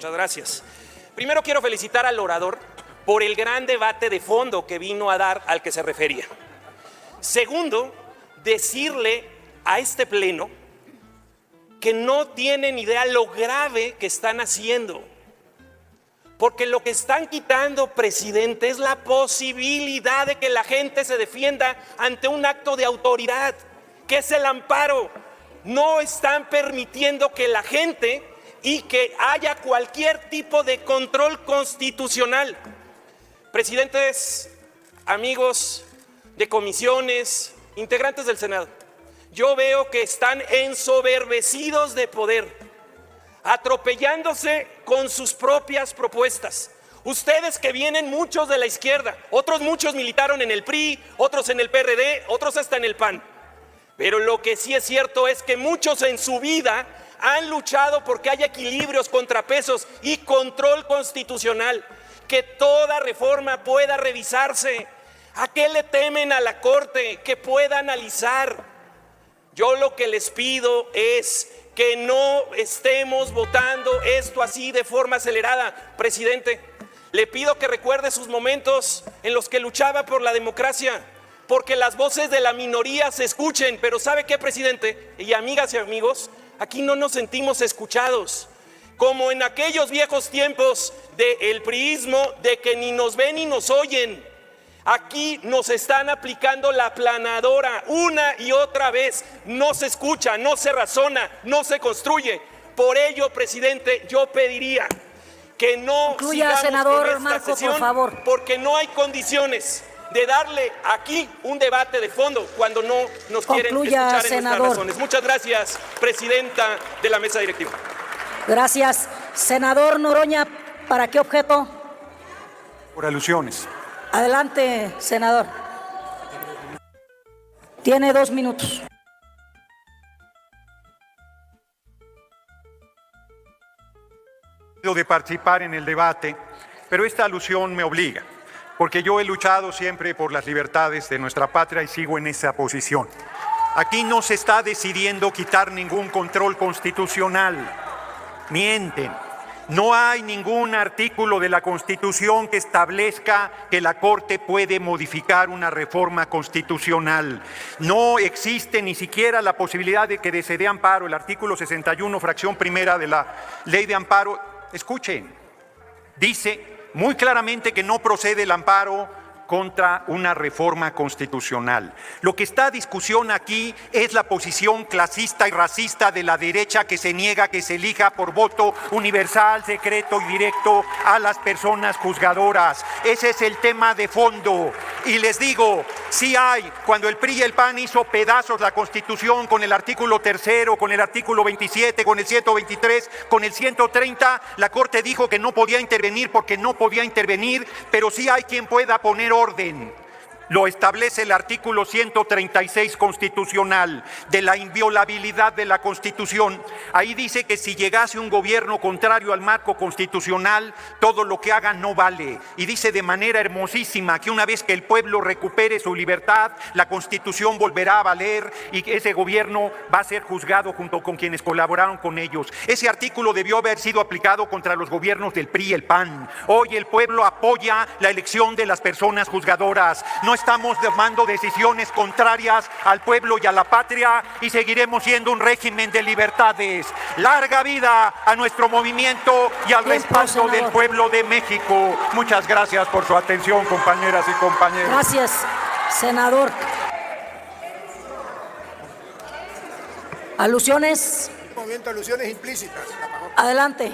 Muchas gracias. Primero quiero felicitar al orador por el gran debate de fondo que vino a dar al que se refería. Segundo, decirle a este pleno que no tienen idea lo grave que están haciendo. Porque lo que están quitando, presidente, es la posibilidad de que la gente se defienda ante un acto de autoridad, que es el amparo. No están permitiendo que la gente y que haya cualquier tipo de control constitucional. Presidentes, amigos de comisiones, integrantes del Senado, yo veo que están ensoberbecidos de poder, atropellándose con sus propias propuestas. Ustedes que vienen muchos de la izquierda, otros muchos militaron en el PRI, otros en el PRD, otros hasta en el PAN. Pero lo que sí es cierto es que muchos en su vida han luchado porque haya equilibrios, contrapesos y control constitucional, que toda reforma pueda revisarse. ¿A qué le temen a la Corte? Que pueda analizar. Yo lo que les pido es que no estemos votando esto así de forma acelerada. Presidente, le pido que recuerde sus momentos en los que luchaba por la democracia, porque las voces de la minoría se escuchen. Pero ¿sabe qué, presidente? Y amigas y amigos, aquí no nos sentimos escuchados. Como en aquellos viejos tiempos del priismo, de que ni nos ven ni nos oyen. Aquí nos están aplicando la aplanadora una y otra vez. No se escucha, no se razona, no se construye. Por ello, presidente, yo pediría que no concluya, sigamos senador con esta Marco, sesión, por favor, porque no hay condiciones de darle aquí un debate de fondo cuando no nos quieren escuchar en nuestras razones. Muchas gracias, presidenta de la mesa directiva. Gracias. Senador Noroña, ¿para qué objeto? Por alusiones. Adelante, senador. Tiene 2 minutos. De participar en el debate, pero esta alusión me obliga, porque yo he luchado siempre por las libertades de nuestra patria y sigo en esa posición. Aquí no se está decidiendo quitar ningún control constitucional. Mienten. No hay ningún artículo de la Constitución que establezca que la Corte puede modificar una reforma constitucional. No existe ni siquiera la posibilidad de que se dé amparo. El artículo 61, fracción primera de la Ley de Amparo, escuchen, dice muy claramente que no procede el amparo contra una reforma constitucional. Lo que está a discusión aquí es la posición clasista y racista de la derecha que se niega que se elija por voto universal, secreto y directo a las personas juzgadoras. Ese es el tema de fondo. Y les digo, sí hay, cuando el PRI y el PAN hizo pedazos la Constitución con el artículo 3º, con el artículo 27, con el 123, con el 130, la Corte dijo que no podía intervenir porque no podía intervenir, pero sí hay quien pueda poner orden. Lo establece el artículo 136 constitucional de la inviolabilidad de la Constitución. Ahí dice que si llegase un gobierno contrario al marco constitucional, todo lo que haga no vale. Y dice de manera hermosísima que una vez que el pueblo recupere su libertad, la Constitución volverá a valer y que ese gobierno va a ser juzgado junto con quienes colaboraron con ellos. Ese artículo debió haber sido aplicado contra los gobiernos del PRI y el PAN. Hoy el pueblo apoya la elección de las personas juzgadoras. No estamos tomando decisiones contrarias al pueblo y a la patria y seguiremos siendo un régimen de libertades. Larga vida a nuestro movimiento y al respaldo del pueblo de México. Muchas gracias por su atención, compañeras y compañeros. Gracias, senador. ¿Alusiones? Un momento, alusiones implícitas. Adelante.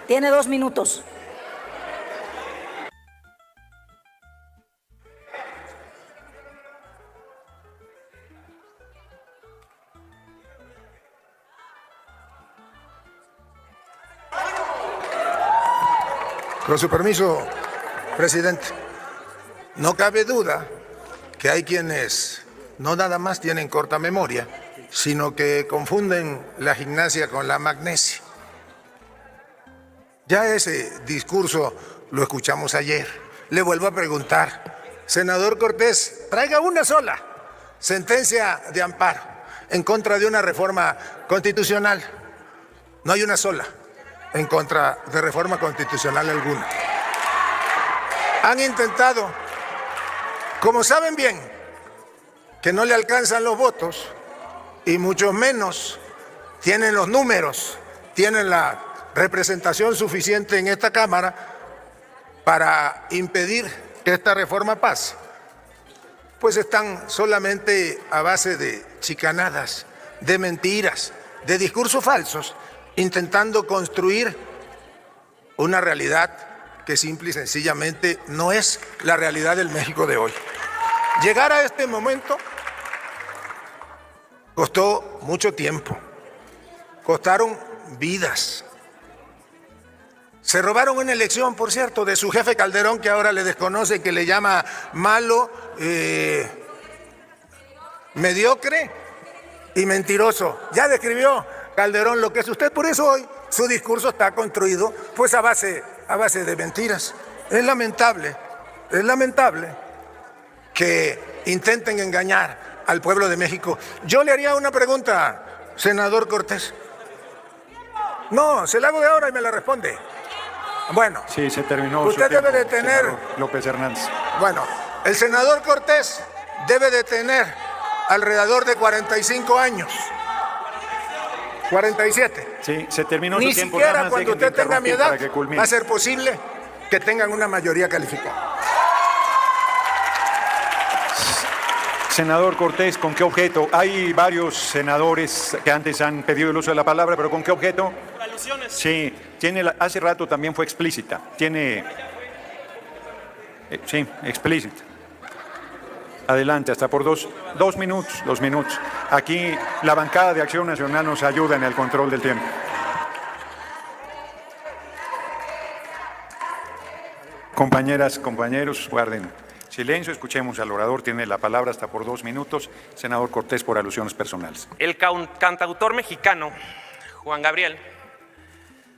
Tiene 2 minutos. Con su permiso, presidente, no cabe duda que hay quienes no nada más tienen corta memoria, sino que confunden la gimnasia con la magnesia. Ya ese discurso lo escuchamos ayer. Le vuelvo a preguntar, senador Cortés, traiga una sola sentencia de amparo en contra de una reforma constitucional. No hay una sola. en contra de reforma constitucional alguna. Han intentado, como saben bien, que no le alcanzan los votos y mucho menos tienen los números, tienen la representación suficiente en esta Cámara para impedir que esta reforma pase, pues están solamente a base de chicanadas, de mentiras, de discursos falsos, intentando construir una realidad que simple y sencillamente no es la realidad del México de hoy. Llegar a este momento costó mucho tiempo, costaron vidas. Se robaron una elección, por cierto, de su jefe Calderón, que ahora le desconoce, que le llama malo, mediocre y mentiroso. Ya describió Calderón lo que es usted, por eso hoy su discurso está construido pues a base de mentiras. Es lamentable que intenten engañar al pueblo de México. Yo le haría una pregunta, senador Cortés. No, se la hago de ahora y me la responde. Bueno, Sí, se terminó. usted su tiempo, debe de tener, senador López Hernández. bueno, el senador Cortés debe de tener alrededor de 45 años. 47. Sí, se terminó Ni su tiempo. Nada siquiera más cuando dejen de usted tenga mi interrumpir edad para que culmine. va a ser posible que tengan una mayoría calificada. Senador Cortés, ¿con qué objeto? Hay varios senadores que antes han pedido el uso de la palabra, pero ¿con qué objeto? Por alusiones. Sí, hace rato también fue explícita. Sí, explícita. Adelante, hasta por dos minutos, 2 minutos. Aquí la bancada de Acción Nacional nos ayuda en el control del tiempo. Compañeras, compañeros, guarden silencio, escuchemos al orador, tiene la palabra hasta por 2 minutos. Senador Cortés, por alusiones personales. El cantautor mexicano, Juan Gabriel,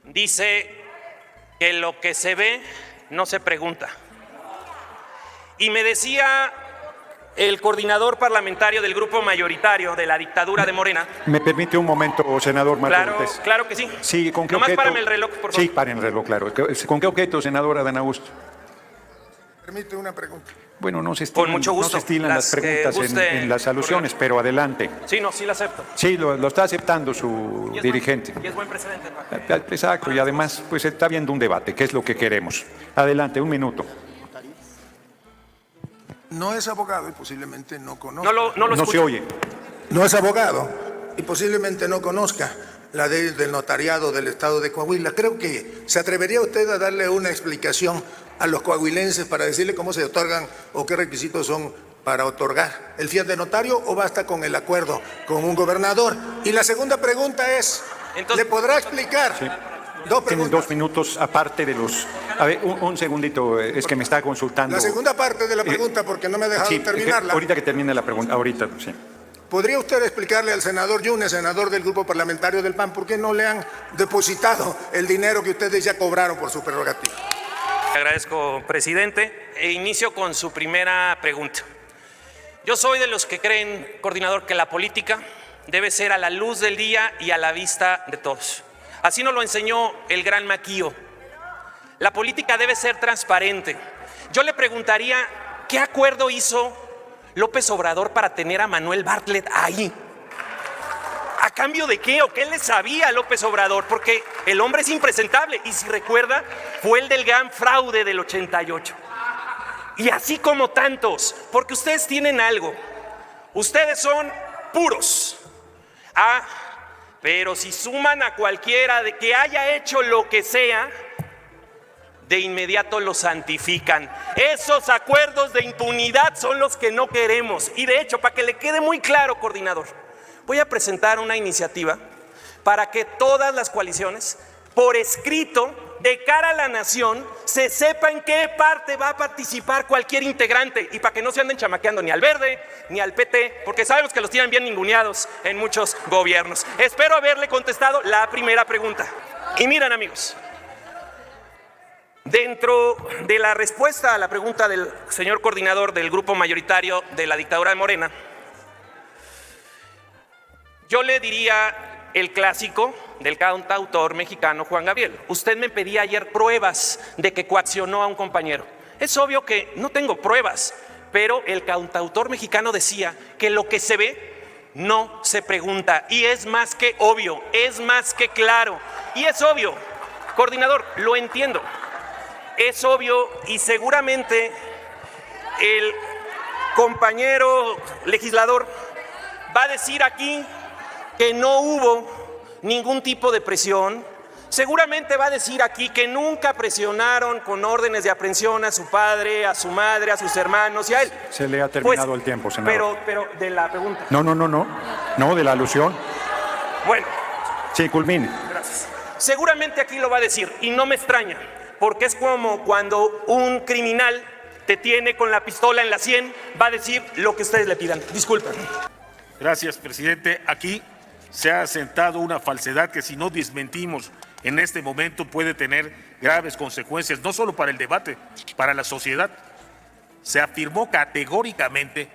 dice que lo que se ve no se pregunta. Y me decía el coordinador parlamentario del grupo mayoritario de la dictadura de Morena. ¿Me permite un momento, senador Marco Cortés? Claro que sí. Sí, ¿con qué Nomás objeto? párame el reloj, por favor. Sí, paren el reloj, claro. ¿Con qué objeto, senador Adán Augusto? Permite una pregunta. Bueno, no se estilan, Con mucho gusto. no se estilan las Las que preguntas guste, en las alusiones, pero adelante. Sí, no, sí la acepto. Sí, lo está aceptando su Y es dirigente. Y es buen precedente. Exacto, y además pues está habiendo un debate, que es lo que queremos. Adelante, 1 minuto. No es abogado y posiblemente no conozca. No lo No escucho. se oye. No es abogado y posiblemente no conozca la ley del notariado del Estado de Coahuila. Creo que se atrevería usted a darle una explicación a los coahuilenses para decirle cómo se otorgan o qué requisitos son para otorgar el fiat de notario, o basta con el acuerdo con un gobernador. Y la segunda pregunta es, Entonces- ¿le podrá explicar? Sí. Dos Tienen preguntas. 2 minutos aparte de los... A ver, un segundito, es que me está consultando. La segunda parte de la pregunta, porque no me ha dejado Sí, terminarla. ahorita que termine la pregunta, ahorita, sí. ¿Podría usted explicarle al senador Yunes, senador del grupo parlamentario del PAN, por qué no le han depositado el dinero que ustedes ya cobraron por su prerrogativa? Le agradezco, presidente. Inicio con su primera pregunta. Yo soy de los que creen, coordinador, que la política debe ser a la luz del día y a la vista de todos. Así nos lo enseñó el gran Maquío. La política debe ser transparente. Yo le preguntaría, ¿qué acuerdo hizo López Obrador para tener a Manuel Bartlett ahí? ¿A cambio de qué o qué le sabía López Obrador? Porque el hombre es impresentable y, si recuerda, fue el del gran fraude del 88. Y así como tantos, porque ustedes tienen algo. Ustedes son puros. Pero si suman a cualquiera de que haya hecho lo que sea, de inmediato lo santifican. Esos acuerdos de impunidad son los que no queremos. Y de hecho, para que le quede muy claro, coordinador, voy a presentar una iniciativa para que todas las coaliciones, por escrito, de cara a la nación, se sepa en qué parte va a participar cualquier integrante, y para que no se anden chamaqueando ni al Verde ni al PT, porque sabemos que los tienen bien ninguneados en muchos gobiernos. Espero haberle contestado la primera pregunta. Y miren, amigos, dentro de la respuesta a la pregunta del señor coordinador del grupo mayoritario de la dictadura de Morena, yo le diría el clásico: del cantautor mexicano Juan Gabriel. Usted me pedía ayer pruebas de que coaccionó a un compañero. Es obvio que no tengo pruebas, pero el cantautor mexicano decía que lo que se ve no se pregunta. Y es más que obvio, es más que claro. Y es obvio, coordinador, lo entiendo. Es obvio y seguramente el compañero legislador va a decir aquí que no hubo ningún tipo de presión. Seguramente va a decir aquí que nunca presionaron con órdenes de aprehensión a su padre, a su madre, a sus hermanos y a él. Se le ha terminado el tiempo, senador. Pero de la pregunta. No, de la alusión. Bueno. Sí, culmine. Gracias. Seguramente aquí lo va a decir y no me extraña, porque es como cuando un criminal te tiene con la pistola en la sien, va a decir lo que ustedes le pidan. Disculpen. Gracias, presidente. Aquí se ha asentado una falsedad que si no desmentimos en este momento puede tener graves consecuencias, no solo para el debate, para la sociedad. Se afirmó categóricamente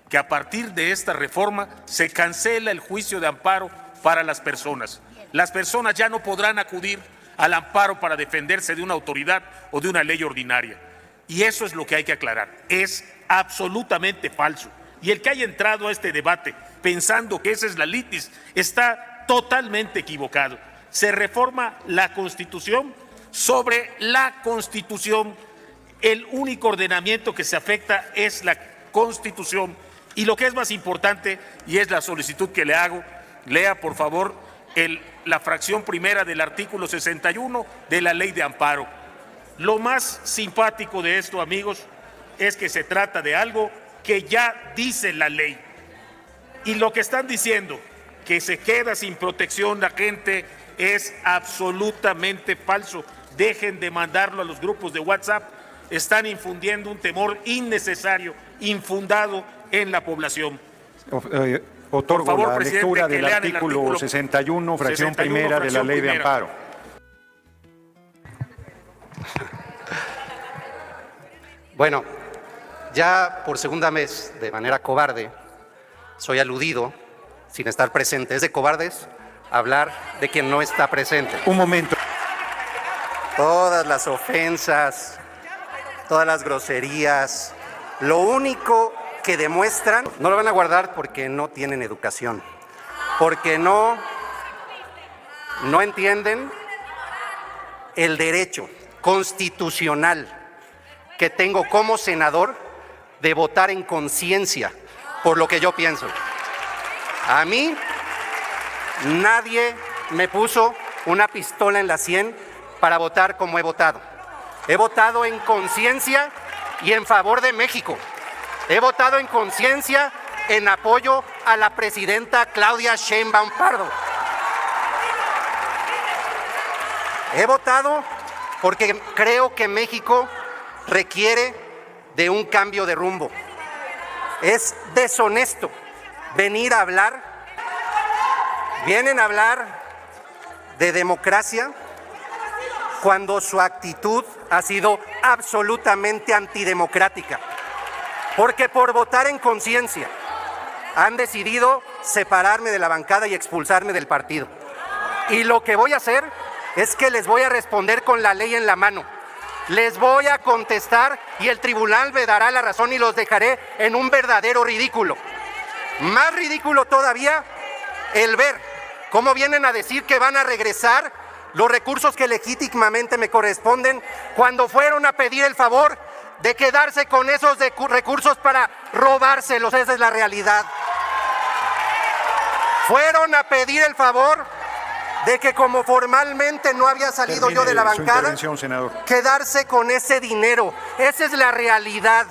que a partir de esta reforma se cancela el juicio de amparo para las personas. Las personas ya no podrán acudir al amparo para defenderse de una autoridad o de una ley ordinaria. Y eso es lo que hay que aclarar. Es absolutamente falso. Y el que haya entrado a este debate pensando que esa es la litis está totalmente equivocado. Se reforma la Constitución sobre la Constitución. El único ordenamiento que se afecta es la Constitución. Y lo que es más importante, y es la solicitud que le hago, lea por favor la fracción primera del artículo 61 de la Ley de Amparo. Lo más simpático de esto, amigos, es que se trata de algo que ya dice la ley. Y lo que están diciendo, que se queda sin protección la gente, es absolutamente falso. Dejen de mandarlo a los grupos de WhatsApp. Están infundiendo un temor innecesario, infundado en la población. Otorgo Por favor, la presidente, lectura que del lean el artículo 61, fracción primera de la Ley de Amparo. Bueno, ya por segunda vez, de manera cobarde, soy aludido, sin estar presente. Es de cobardes hablar de quien no está presente. Un momento. Todas las ofensas, todas las groserías, lo único que demuestran, no lo van a guardar porque no tienen educación, porque no entienden el derecho constitucional que tengo como senador de votar en conciencia por lo que yo pienso. A mí nadie me puso una pistola en la sien para votar como he votado. He votado en conciencia y en favor de México. He votado en conciencia en apoyo a la presidenta Claudia Sheinbaum Pardo. He votado porque creo que México requiere de un cambio de rumbo. Es deshonesto vienen a hablar de democracia cuando su actitud ha sido absolutamente antidemocrática. Porque por votar en conciencia han decidido separarme de la bancada y expulsarme del partido. Y lo que voy a hacer es que les voy a responder con la ley en la mano. Les voy a contestar y el tribunal me dará la razón y los dejaré en un verdadero ridículo. Más ridículo todavía el ver cómo vienen a decir que van a regresar los recursos que legítimamente me corresponden cuando fueron a pedir el favor de quedarse con esos recursos para robárselos. Esa es la realidad. Fueron a pedir el favor de que como formalmente no había salido yo de la bancada, quedarse con ese dinero. Esa es la realidad.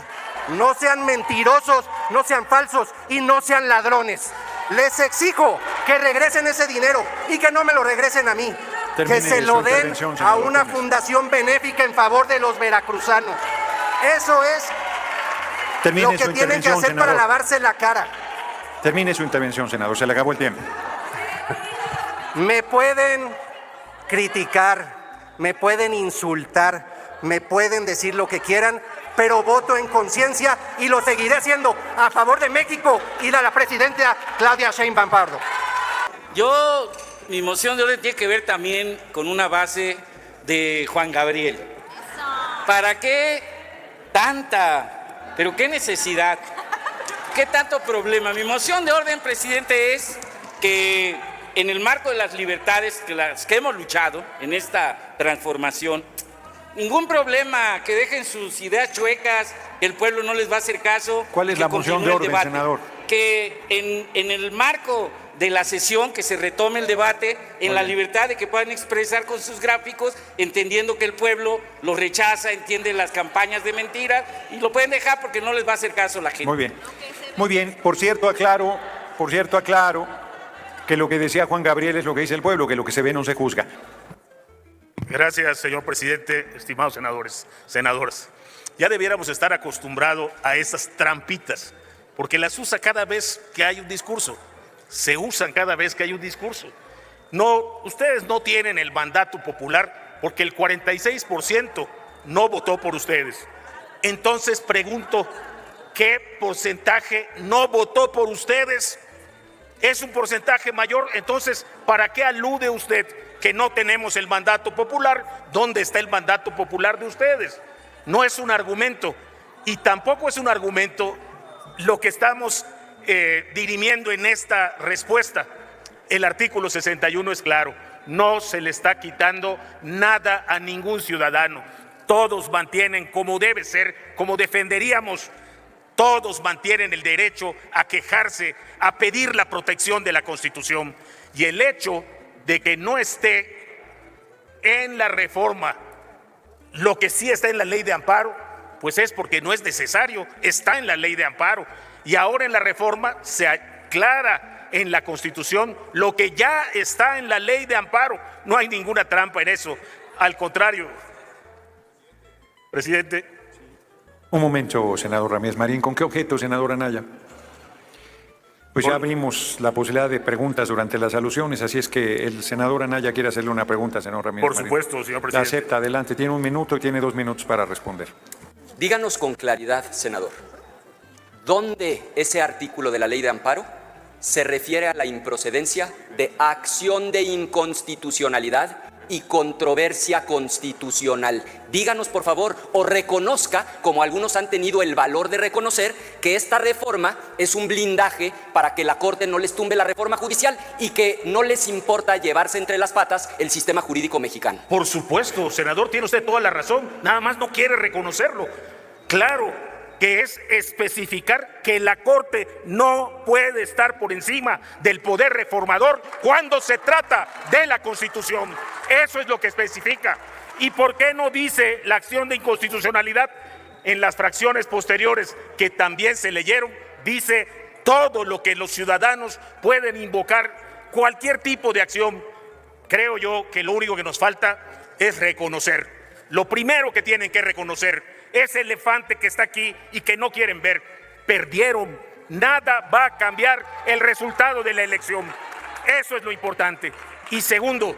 No sean mentirosos, no sean falsos y no sean ladrones. Les exijo que regresen ese dinero y que no me lo regresen a mí. Que se lo den a una fundación benéfica en favor de los veracruzanos. Eso es lo que tienen que hacer para lavarse la cara. Termine su intervención, senador. Se le acabó el tiempo. Me pueden criticar, me pueden insultar, me pueden decir lo que quieran, pero voto en conciencia y lo seguiré haciendo a favor de México y de la presidenta Claudia Sheinbaum Pardo. Yo mi moción de orden tiene que ver también con una base de Juan Gabriel. ¿Para qué tanta? ¿Pero qué necesidad? ¿Qué tanto problema? Mi moción de orden, presidente, es que en el marco de las libertades que hemos luchado en esta transformación, ningún problema, que dejen sus ideas chuecas, que el pueblo no les va a hacer caso. ¿Cuál es la moción de orden, senador? Que en el marco de la sesión que se retome el debate en la libertad de que puedan expresar con sus gráficos, entendiendo que el pueblo lo rechaza, entiende las campañas de mentiras y lo pueden dejar porque no les va a hacer caso la gente. Muy bien. Muy bien. Por cierto, aclaro que lo que decía Juan Gabriel es lo que dice el pueblo, que lo que se ve no se juzga. Gracias, señor presidente, estimados senadores, senadoras. Ya debiéramos estar acostumbrados a esas trampitas, porque las usa cada vez que hay un discurso. Se usan cada vez que hay un discurso. No, ustedes no tienen el mandato popular porque el 46% no votó por ustedes. Entonces pregunto, ¿qué porcentaje no votó por ustedes? ¿Es un porcentaje mayor? Entonces, ¿para qué alude usted que no tenemos el mandato popular? ¿Dónde está el mandato popular de ustedes? No es un argumento, y tampoco es un argumento lo que estamos dirimiendo en esta respuesta. El artículo 61 es claro, no se le está quitando nada a ningún ciudadano. Todos mantienen, como debe ser, como defenderíamos, todos mantienen el derecho a quejarse, a pedir la protección de la Constitución. Y el hecho de que no esté en la reforma lo que sí está en la ley de amparo, pues es porque no es necesario, está en la ley de amparo. Y ahora en la reforma se aclara en la Constitución lo que ya está en la ley de amparo. No hay ninguna trampa en eso. Al contrario, presidente. Un momento, senador Ramírez Marín. ¿Con qué objeto, senador Anaya? Pues ya abrimos la posibilidad de preguntas durante las alusiones, así es que el senador Anaya quiere hacerle una pregunta, senador Ramírez Marín. Por supuesto, señor presidente. La acepta, adelante. Tiene 1 minuto y tiene 2 minutos para responder. Díganos con claridad, senador, ¿dónde ese artículo de la ley de amparo se refiere a la improcedencia de acción de inconstitucionalidad y controversia constitucional? Díganos, por favor, o reconozca, como algunos han tenido el valor de reconocer, que esta reforma es un blindaje para que la Corte no les tumbe la reforma judicial y que no les importa llevarse entre las patas el sistema jurídico mexicano. Por supuesto, senador, tiene usted toda la razón, nada más no quiere reconocerlo. Claro que es especificar que la Corte no puede estar por encima del poder reformador cuando se trata de la Constitución. Eso es lo que especifica. ¿Y por qué no dice la acción de inconstitucionalidad? En las fracciones posteriores que también se leyeron, dice todo lo que los ciudadanos pueden invocar, cualquier tipo de acción. Creo yo que lo único que nos falta es reconocer. Lo primero que tienen que reconocer, ese elefante que está aquí y que no quieren ver, perdieron. Nada va a cambiar el resultado de la elección. Eso es lo importante. Y segundo,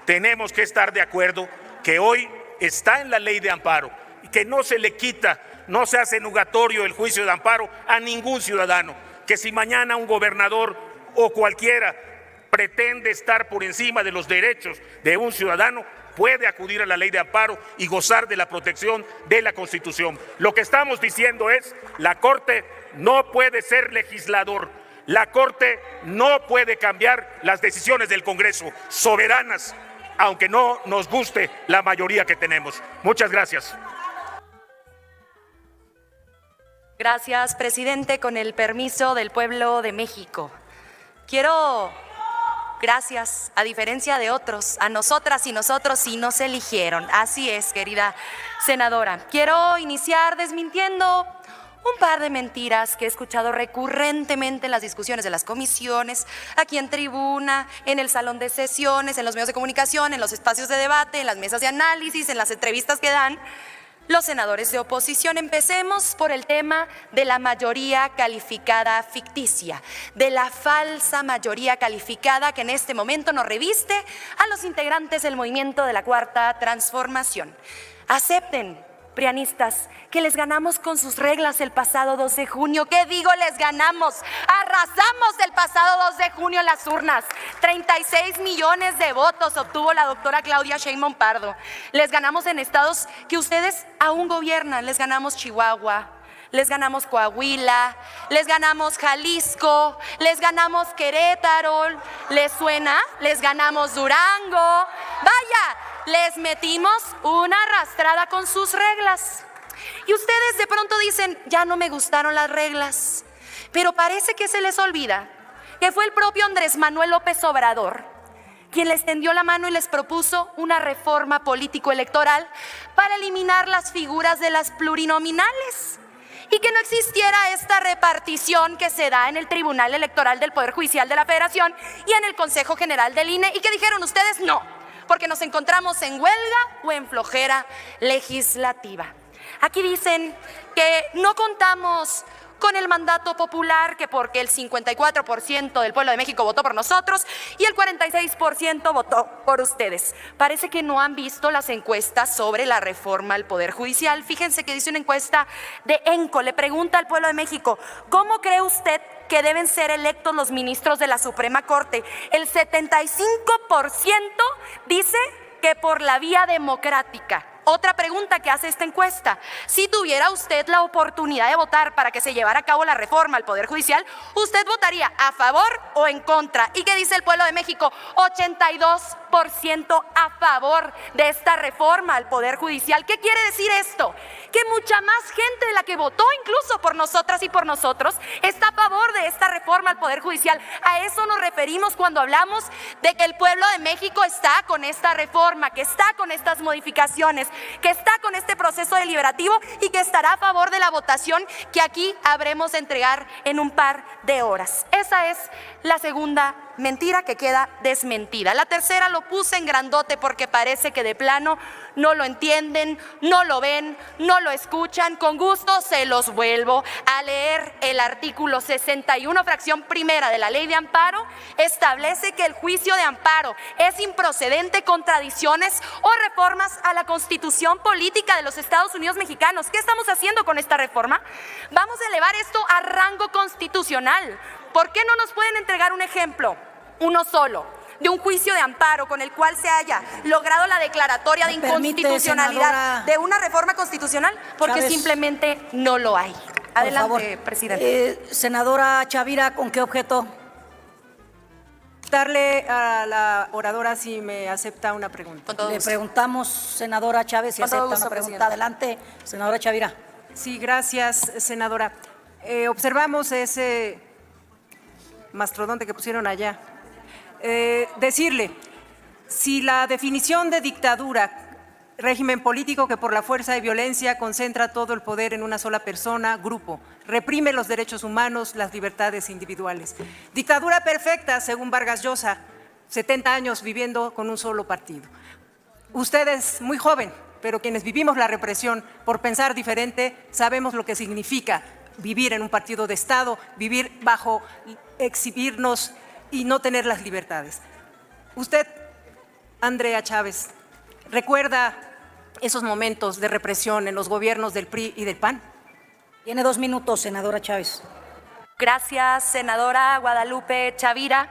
tenemos que estar de acuerdo que hoy está en la ley de amparo y que no se le quita, no se hace nugatorio el juicio de amparo a ningún ciudadano. Que si mañana un gobernador o cualquiera pretende estar por encima de los derechos de un ciudadano, puede acudir a la ley de amparo y gozar de la protección de la Constitución. Lo que estamos diciendo es, la Corte no puede ser legislador, la Corte no puede cambiar las decisiones del Congreso, soberanas, aunque no nos guste la mayoría que tenemos. Muchas gracias. Gracias, presidente, con el permiso del pueblo de México. Gracias, a diferencia de otros, a nosotras y nosotros sí nos eligieron. Así es, querida senadora. Quiero iniciar desmintiendo un par de mentiras que he escuchado recurrentemente en las discusiones de las comisiones, aquí en tribuna, en el salón de sesiones, en los medios de comunicación, en los espacios de debate, en las mesas de análisis, en las entrevistas que dan los senadores de oposición. Empecemos por el tema de la mayoría calificada ficticia, de la falsa mayoría calificada que en este momento nos reviste a los integrantes del movimiento de la Cuarta Transformación. Acepten prianistas, que les ganamos con sus reglas el pasado 2 de junio. ¿Qué digo? Les ganamos. Arrasamos el pasado 2 de junio en las urnas. 36 millones de votos obtuvo la doctora Claudia Sheinbaum Pardo. Les ganamos en estados que ustedes aún gobiernan. Les ganamos Chihuahua, les ganamos Coahuila, les ganamos Jalisco, les ganamos Querétaro. ¿Les suena? Les ganamos Durango. Vaya, les metimos una arrastrada con sus reglas. Y ustedes de pronto dicen, ya no me gustaron las reglas. Pero parece que se les olvida que fue el propio Andrés Manuel López Obrador quien les tendió la mano y les propuso una reforma político-electoral para eliminar las figuras de las plurinominales y que no existiera esta repartición que se da en el Tribunal Electoral del Poder Judicial de la Federación y en el Consejo General del INE, y que dijeron ustedes no, porque nos encontramos en huelga o en flojera legislativa. Aquí dicen que no contamos con el mandato popular, que porque el 54% del pueblo de México votó por nosotros y el 46% votó por ustedes. Parece que no han visto las encuestas sobre la reforma al Poder Judicial. Fíjense que dice una encuesta de ENCO, le pregunta al pueblo de México, ¿cómo cree usted que deben ser electos los ministros de la Suprema Corte? El 75% dice que por la vía democrática. Otra pregunta que hace esta encuesta: si tuviera usted la oportunidad de votar para que se llevara a cabo la reforma al Poder Judicial, ¿usted votaría a favor o en contra? ¿Y qué dice el pueblo de México? 82% a favor de esta reforma al Poder Judicial. ¿Qué quiere decir esto? Que mucha más gente de la que votó incluso por nosotras y por nosotros está a favor de esta reforma al Poder Judicial. A eso nos referimos cuando hablamos de que el pueblo de México está con esta reforma, que está con estas modificaciones, que está con este proceso deliberativo y que estará a favor de la votación que aquí habremos de entregar en un par de horas. Esa es la segunda mentira que queda desmentida. La tercera lo puse en grandote porque parece que de plano no lo entienden, no lo ven, no lo escuchan. Con gusto se los vuelvo a leer. El artículo 61, fracción primera de la Ley de Amparo establece que el juicio de amparo es improcedente contra adiciones o reformas a la Constitución política de los Estados Unidos mexicanos. ¿Qué estamos haciendo con esta reforma? Vamos a elevar esto a rango constitucional. ¿Por qué no nos pueden entregar un ejemplo, uno solo, de un juicio de amparo con el cual se haya logrado la declaratoria de inconstitucionalidad de una reforma constitucional? Porque Chávez, simplemente no lo hay. Adelante, presidente. Senadora Chavira, ¿con qué objeto? Darle a la oradora si me acepta una pregunta. Con todo Le gusto. preguntamos, senadora Chávez, si Con todo acepta gusto, una pregunta. presidenta. Adelante, senadora Chavira. Sí, gracias, senadora. Observamos ese mastodonte que pusieron allá. Decirle, si la definición de dictadura, régimen político que por la fuerza y violencia concentra todo el poder en una sola persona, grupo, reprime los derechos humanos, las libertades individuales. Dictadura perfecta, según Vargas Llosa, 70 años viviendo con un solo partido. Usted es muy joven, pero quienes vivimos la represión por pensar diferente sabemos lo que significa vivir en un partido de Estado, vivir bajo exhibirnos y no tener las libertades. Usted, Andrea Chávez, ¿recuerda esos momentos de represión en los gobiernos del PRI y del PAN? Tiene 2 minutos, senadora Chávez. Gracias, senadora Guadalupe Chavira.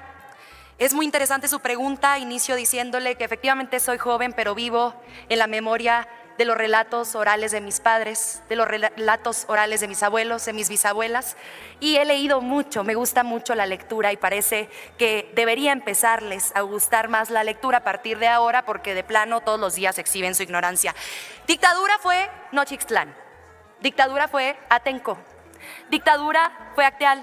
Es muy interesante su pregunta. Inicio diciéndole que efectivamente soy joven, pero vivo en la memoria de los relatos orales de mis padres, de los relatos orales de mis abuelos, de mis bisabuelas, y he leído mucho, me gusta mucho la lectura y parece que debería empezarles a gustar más la lectura a partir de ahora, porque de plano todos los días exhiben su ignorancia. Dictadura fue Nochixtlán, dictadura fue Atenco, dictadura fue Acteal,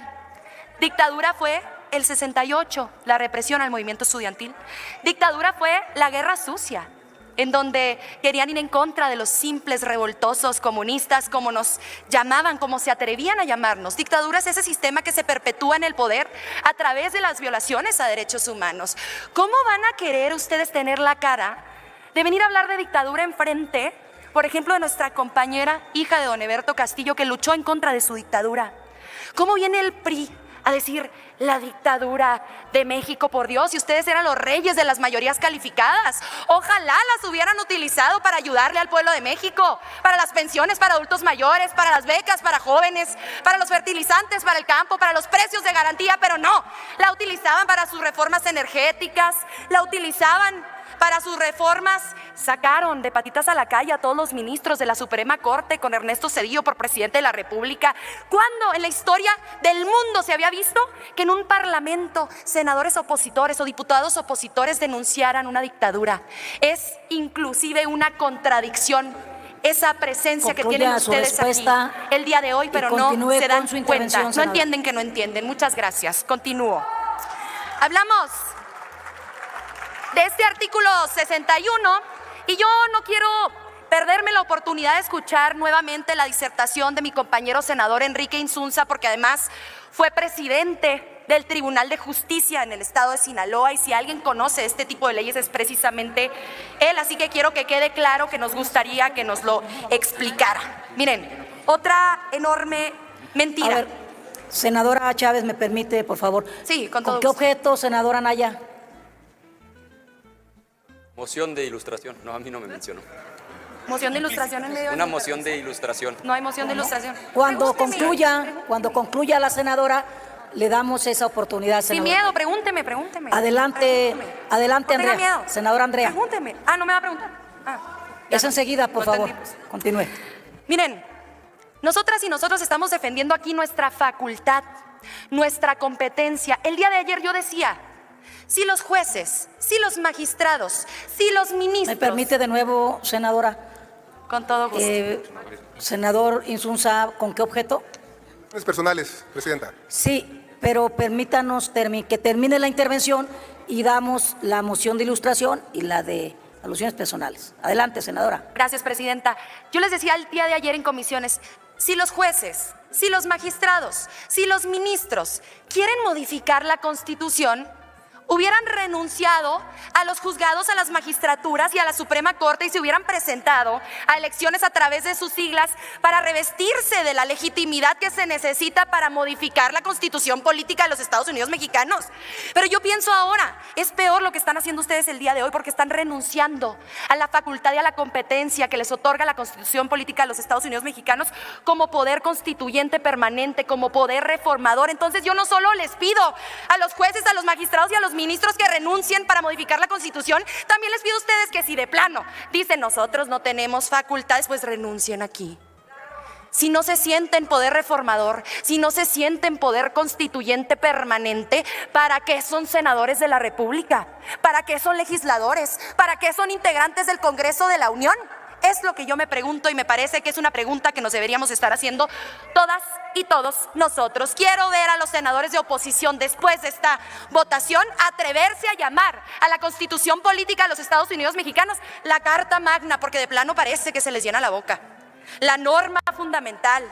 dictadura fue el 68, la represión al movimiento estudiantil, dictadura fue la Guerra Sucia, en donde querían ir en contra de los simples revoltosos comunistas, como nos llamaban, como se atrevían a llamarnos. Dictadura es ese sistema que se perpetúa en el poder a través de las violaciones a derechos humanos. ¿Cómo van a querer ustedes tener la cara de venir a hablar de dictadura enfrente, por ejemplo, de nuestra compañera, hija de don Eberto Castillo, que luchó en contra de su dictadura? ¿Cómo viene el PRI a decir la dictadura de México, por Dios, y ustedes eran los reyes de las mayorías calificadas. Ojalá las hubieran utilizado para ayudarle al pueblo de México, para las pensiones para adultos mayores, para las becas para jóvenes, para los fertilizantes, para el campo, para los precios de garantía, pero no, la utilizaban para sus reformas energéticas, la utilizaban para sus reformas. Sacaron de patitas a la calle a todos los ministros de la Suprema Corte con Ernesto Zedillo por presidente de la República. ¿Cuándo en la historia del mundo se había visto que en un parlamento senadores opositores o diputados opositores denunciaran una dictadura? Es inclusive una contradicción esa presencia que tienen ustedes aquí el día de hoy, pero no se dan cuenta. No entienden que no entienden. Muchas gracias. Continúo. Hablamos de este artículo 61 y yo no quiero perderme la oportunidad de escuchar nuevamente la disertación de mi compañero senador Enrique Insunza, porque además fue presidente del Tribunal de Justicia en el estado de Sinaloa, y si alguien conoce este tipo de leyes es precisamente él, así que quiero que quede claro que nos gustaría que nos lo explicara. Miren, otra enorme mentira. A ver, senadora Chávez, ¿me permite, por favor? Sí, con todo ¿Con qué gusto. objeto, senadora Anaya? Moción de ilustración. No, a mí no me mencionó. Moción de ilustración en medio. Una moción de ilustración. No hay moción de ilustración. Cuando Pregúnteme. concluya la senadora, le damos esa oportunidad, Sin senadora. miedo, pregúnteme. Adelante, adelante, No tenga Andrea. miedo. Senadora Andrea. Pregúnteme. Ah, no me va a preguntar. Es enseguida, por No favor. entendimos. Continúe. Miren, nosotras y nosotros estamos defendiendo aquí nuestra facultad, nuestra competencia. El día de ayer yo decía, si los jueces, si los magistrados, si los ministros... ¿Me permite de nuevo, senadora? Con todo gusto. Senador Insunza, ¿con qué objeto? Personales, presidenta. Sí, pero permítanos que termine la intervención y damos la moción de ilustración y la de alusiones personales. Adelante, senadora. Gracias, presidenta. Yo les decía el día de ayer en comisiones, si los jueces, si los magistrados, si los ministros quieren modificar la Constitución, hubieran renunciado a los juzgados, a las magistraturas y a la Suprema Corte y se hubieran presentado a elecciones a través de sus siglas para revestirse de la legitimidad que se necesita para modificar la Constitución política de los Estados Unidos mexicanos. Pero yo pienso ahora, es peor lo que están haciendo ustedes el día de hoy, porque están renunciando a la facultad y a la competencia que les otorga la Constitución política de los Estados Unidos mexicanos como poder constituyente permanente, como poder reformador. Entonces yo no solo les pido a los jueces, a los magistrados y a los ministros que renuncien para modificar la Constitución, también les pido a ustedes que si de plano dicen nosotros no tenemos facultades, pues renuncien aquí. Si no se sienten poder reformador, si no se sienten poder constituyente permanente, ¿para qué son senadores de la República? ¿Para qué son legisladores? ¿Para qué son integrantes del Congreso de la Unión? Es lo que yo me pregunto y me parece que es una pregunta que nos deberíamos estar haciendo todas y todos nosotros. Quiero ver a los senadores de oposición después de esta votación atreverse a llamar a la Constitución política de los Estados Unidos mexicanos la Carta Magna, porque de plano parece que se les llena la boca. La norma fundamental.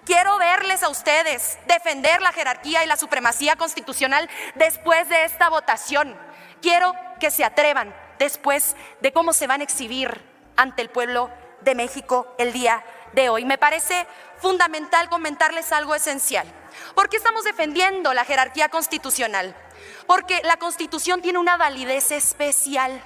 Quiero verles a ustedes defender la jerarquía y la supremacía constitucional después de esta votación. Quiero que se atrevan después de cómo se van a exhibir ante el pueblo de México el día de hoy. Me parece fundamental comentarles algo esencial. ¿Por qué estamos defendiendo la jerarquía constitucional? Porque la Constitución tiene una validez especial.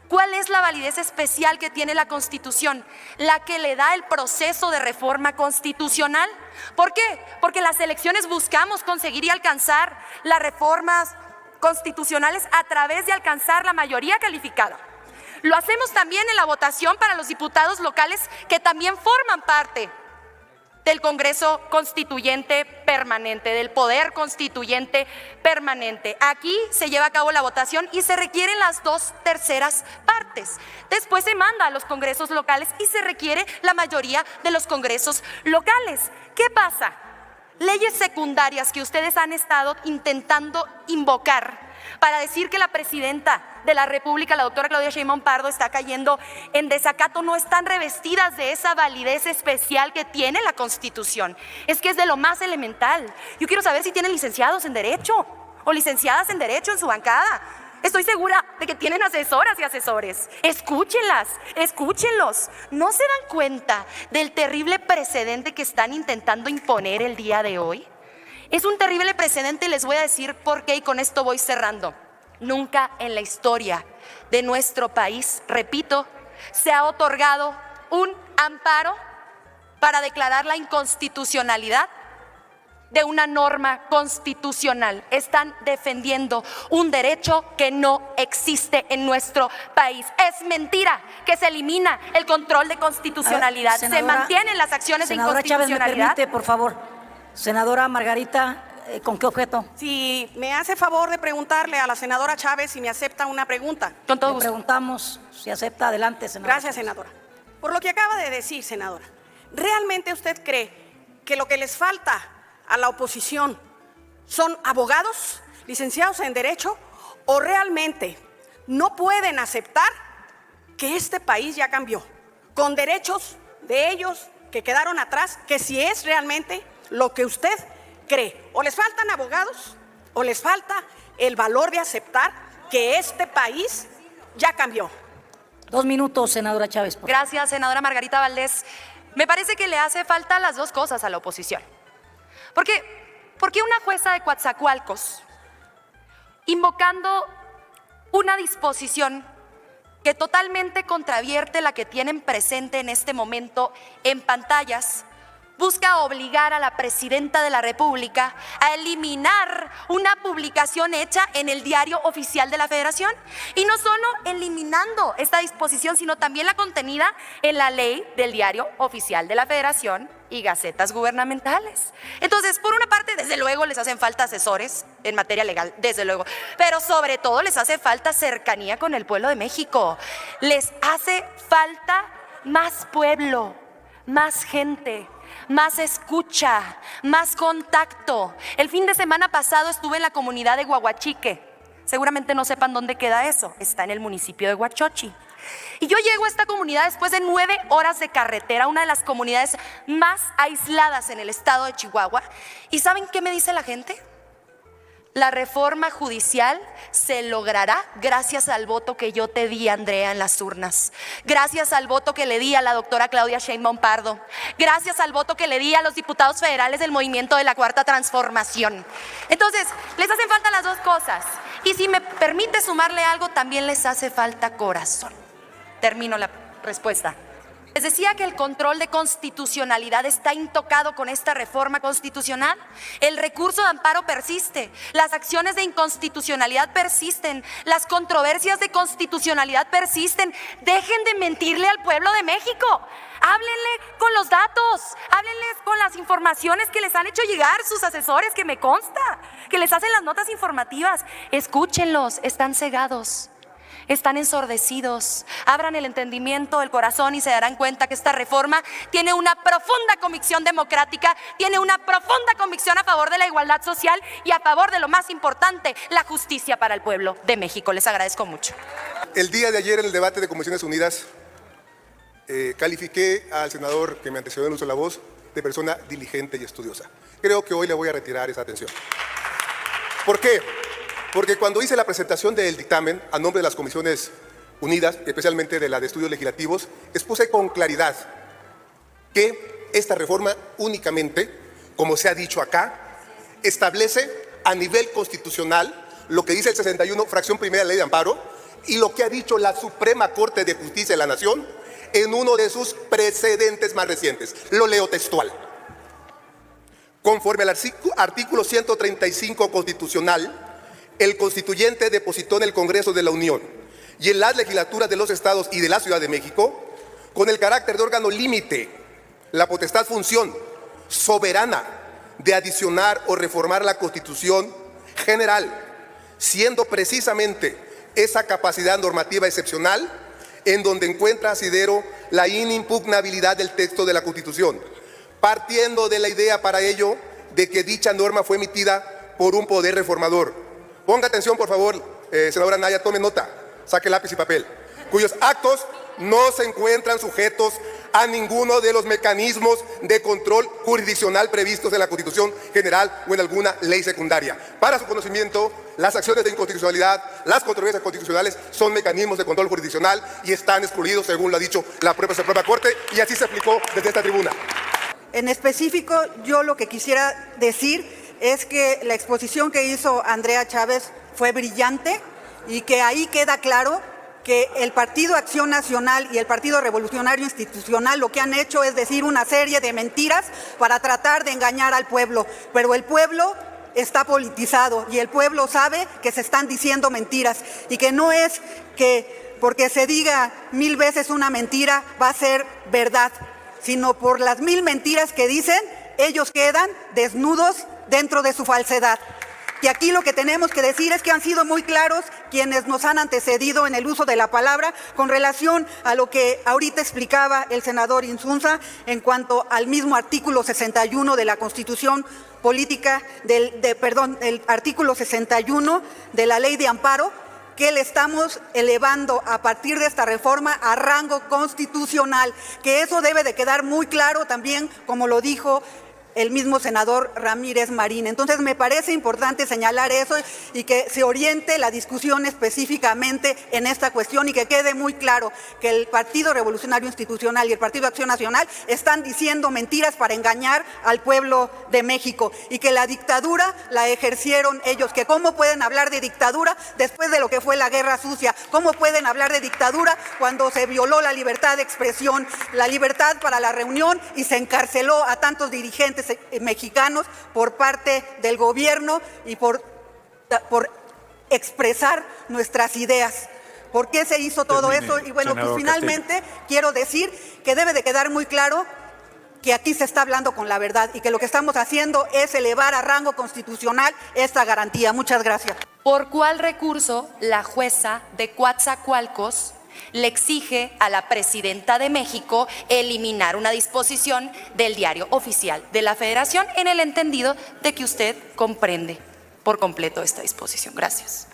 ¿Cuál es la validez especial que tiene la Constitución? La que le da el proceso de reforma constitucional. ¿Por qué? Porque en las elecciones buscamos conseguir y alcanzar las reformas constitucionales a través de alcanzar la mayoría calificada. Lo hacemos también en la votación para los diputados locales que también forman parte del Congreso Constituyente Permanente, del Poder Constituyente Permanente. Aquí se lleva a cabo la votación y se requieren las 2/3 partes. Después se manda a los congresos locales y se requiere la mayoría de los congresos locales. ¿Qué pasa? Leyes secundarias que ustedes han estado intentando invocar para decir que la presidenta de la República, la doctora Claudia Sheinbaum Pardo, está cayendo en desacato, no están revestidas de esa validez especial que tiene la Constitución. Es que es de lo más elemental. Yo quiero saber si tienen licenciados en Derecho o licenciadas en Derecho en su bancada. Estoy segura de que tienen asesoras y asesores. Escúchenlas, escúchenlos. ¿No se dan cuenta del terrible precedente que están intentando imponer el día de hoy? Es un terrible precedente y les voy a decir por qué y con esto voy cerrando. Nunca en la historia de nuestro país, repito, se ha otorgado un amparo para declarar la inconstitucionalidad de una norma constitucional. Están defendiendo un derecho que no existe en nuestro país. Es mentira que se elimina el control de constitucionalidad. Se mantienen las acciones de inconstitucionalidad. Senadora Chávez, ¿me permite, por favor? Senadora Margarita, ¿con qué objeto? Si me hace favor de preguntarle a la senadora Chávez si me acepta una pregunta. Con todo Le gusto. preguntamos si acepta. Adelante, senadora. Gracias, senadora. Por lo que acaba de decir, senadora, ¿realmente usted cree que lo que les falta a la oposición son abogados, licenciados en Derecho, o realmente no pueden aceptar que este país ya cambió, con derechos de ellos que quedaron atrás, que si es realmente lo que usted cree? O les faltan abogados, o les falta el valor de aceptar que este país ya cambió. 2 minutos, senadora Chávez. Por favor. Gracias, senadora Margarita Valdés. Me parece que le hace falta las dos cosas a la oposición. ¿Por qué una jueza de Coatzacoalcos, invocando una disposición que totalmente contravierte la que tienen presente en este momento en pantallas, busca obligar a la presidenta de la República a eliminar una publicación hecha en el Diario Oficial de la Federación? Y no solo eliminando esta disposición, sino también la contenida en la ley del Diario Oficial de la Federación y gacetas gubernamentales. Entonces, por una parte, desde luego les hacen falta asesores en materia legal, desde luego, pero sobre todo les hace falta cercanía con el pueblo de México. Les hace falta más pueblo, más gente, más escucha, más contacto. El fin de semana pasado estuve en la comunidad de Guaguachique. Seguramente no sepan dónde queda eso. Está en el municipio de Huachochi. Y yo llego a esta comunidad después de 9 horas de carretera, una de las comunidades más aisladas en el estado de Chihuahua. ¿Y saben qué me dice la gente? La reforma judicial se logrará gracias al voto que yo te di, Andrea, en las urnas. Gracias al voto que le di a la doctora Claudia Sheinbaum Pardo. Gracias al voto que le di a los diputados federales del movimiento de la Cuarta Transformación. Entonces, les hacen falta las dos cosas. Y si me permite sumarle algo, también les hace falta corazón. Termino la respuesta. Les decía que el control de constitucionalidad está intocado con esta reforma constitucional. El recurso de amparo persiste, las acciones de inconstitucionalidad persisten, las controversias de constitucionalidad persisten. Dejen de mentirle al pueblo de México. Háblenle con los datos, háblenles con las informaciones que les han hecho llegar sus asesores, que me consta, que les hacen las notas informativas. Escúchenlos, están cegados. Están ensordecidos. Abran el entendimiento, el corazón y se darán cuenta que esta reforma tiene una profunda convicción democrática, tiene una profunda convicción a favor de la igualdad social y a favor de lo más importante, la justicia para el pueblo de México. Les agradezco mucho. El día de ayer en el debate de Comisiones Unidas califiqué al senador que me antecedió en el uso de la voz de persona diligente y estudiosa. Creo que hoy le voy a retirar esa atención. ¿Por qué? Porque cuando hice la presentación del dictamen a nombre de las Comisiones Unidas, especialmente de la de Estudios Legislativos, expuse con claridad que esta reforma únicamente, como se ha dicho acá, establece a nivel constitucional lo que dice el 61, fracción primera de la Ley de Amparo, y lo que ha dicho la Suprema Corte de Justicia de la Nación en uno de sus precedentes más recientes. Lo leo textual. Conforme al artículo 135 constitucional, el constituyente depositó en el Congreso de la Unión y en las legislaturas de los estados y de la Ciudad de México, con el carácter de órgano límite, la potestad función soberana de adicionar o reformar la Constitución General, siendo precisamente esa capacidad normativa excepcional en donde encuentra asidero la inimpugnabilidad del texto de la Constitución, partiendo de la idea para ello de que dicha norma fue emitida por un poder reformador. Ponga atención, por favor, senadora Naya, tome nota, saque lápiz y papel, cuyos actos no se encuentran sujetos a ninguno de los mecanismos de control jurisdiccional previstos en la Constitución General o en alguna ley secundaria. Para su conocimiento, las acciones de inconstitucionalidad, las controversias constitucionales son mecanismos de control jurisdiccional y están excluidos, según lo ha dicho la propia Corte, y así se aplicó desde esta tribuna. En específico, yo lo que quisiera decir es que la exposición que hizo Andrea Chávez fue brillante y que ahí queda claro que el Partido Acción Nacional y el Partido Revolucionario Institucional lo que han hecho es decir una serie de mentiras para tratar de engañar al pueblo, pero el pueblo está politizado y el pueblo sabe que se están diciendo mentiras y que no es que porque se diga 1000 veces una mentira va a ser verdad, sino por las 1000 mentiras que dicen, ellos quedan desnudos dentro de su falsedad. Y aquí lo que tenemos que decir es que han sido muy claros quienes nos han antecedido en el uso de la palabra con relación a lo que ahorita explicaba el senador Insunza en cuanto al mismo artículo 61 de la Constitución Política, el artículo 61 de la Ley de Amparo, que le estamos elevando a partir de esta reforma a rango constitucional, que eso debe de quedar muy claro también, como lo dijo el mismo senador Ramírez Marín. Entonces me parece importante señalar eso y que se oriente la discusión específicamente en esta cuestión y que quede muy claro que el Partido Revolucionario Institucional y el Partido Acción Nacional están diciendo mentiras para engañar al pueblo de México y que la dictadura la ejercieron ellos, que cómo pueden hablar de dictadura después de lo que fue la Guerra Sucia, cómo pueden hablar de dictadura cuando se violó la libertad de expresión, la libertad para la reunión y se encarceló a tantos dirigentes mexicanos por parte del gobierno y por expresar nuestras ideas. ¿Por qué se hizo todo eso? Y bueno, pues finalmente quiero decir que debe de quedar muy claro que aquí se está hablando con la verdad y que lo que estamos haciendo es elevar a rango constitucional esta garantía. Muchas gracias. ¿Por cuál recurso la jueza de Coatzacoalcos le exige a la presidenta de México eliminar una disposición del Diario Oficial de la Federación, en el entendido de que usted comprende por completo esta disposición? Gracias.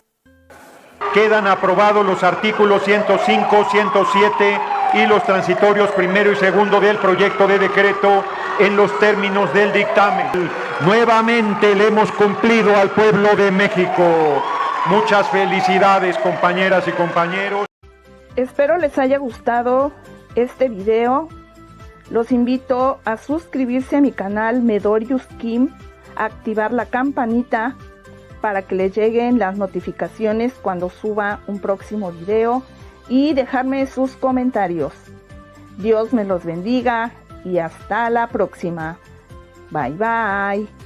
Quedan aprobados los artículos 105, 107 y los transitorios primero y segundo del proyecto de decreto en los términos del dictamen. Nuevamente le hemos cumplido al pueblo de México. Muchas felicidades, compañeras y compañeros. Espero les haya gustado este video. Los invito a suscribirse a mi canal Medorius Kim, a activar la campanita para que les lleguen las notificaciones cuando suba un próximo video y dejarme sus comentarios. Dios me los bendiga y hasta la próxima. Bye bye.